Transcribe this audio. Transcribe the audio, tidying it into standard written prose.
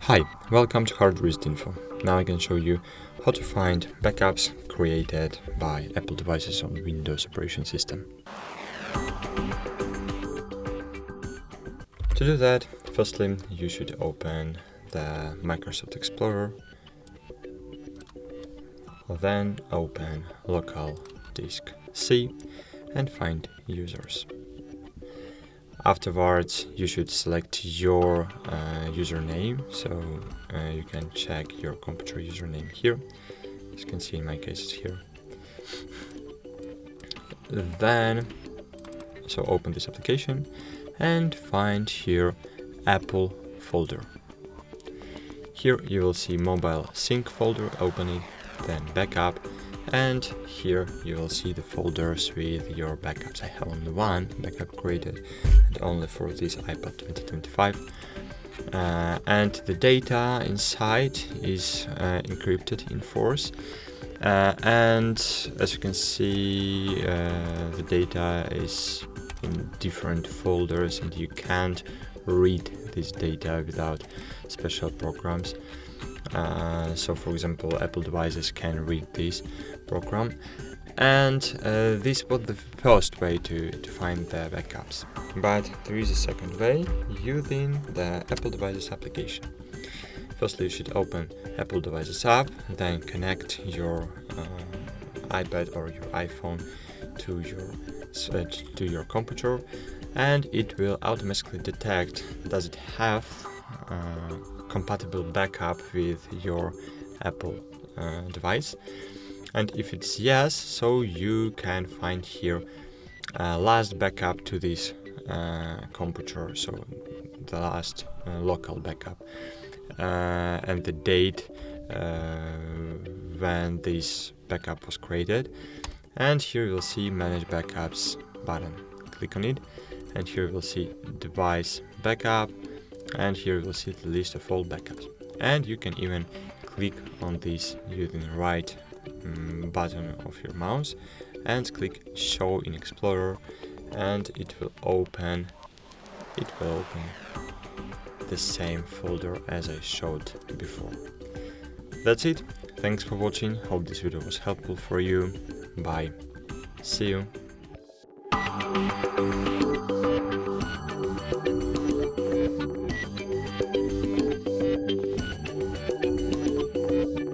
Hi, welcome to HardReset.Info. Now I can show you how to find backups created by Apple devices on Windows operation system. To do that, firstly, you should open the Microsoft Explorer, then open local disk C and find users. Afterwards, you should select your username, so you can check your computer username here. As you can see, in my case, it's here. Then, open this application and find here Apple folder. Here you will see mobile sync folder, open it, then backup, and here you will see the folders with your backups. I have only one backup created, and only for this iPad 2025. And the data inside is encrypted in force. And as you can see, the data is in different folders, and you can't read this data without special programs. So for example, Apple devices can read this program, and this was the first way to find the backups. But there is a second way using the Apple devices application. Firstly, you should open Apple devices app, then connect your iPad or your iPhone to your computer, and it will automatically detect does it have compatible backup with your Apple device. And if it's yes, so you can find here last backup to this computer, so the last local backup, and the date when this backup was created. And here you'll see manage backups button. Click on it, and here you'll see device backup, and here you'll see the list of all backups. And you can even click on this using the right button of your mouse and click show in Explorer, and it will open the same folder as I showed before. That's it. Thanks for watching. Hope this video was helpful for you. Bye. See you.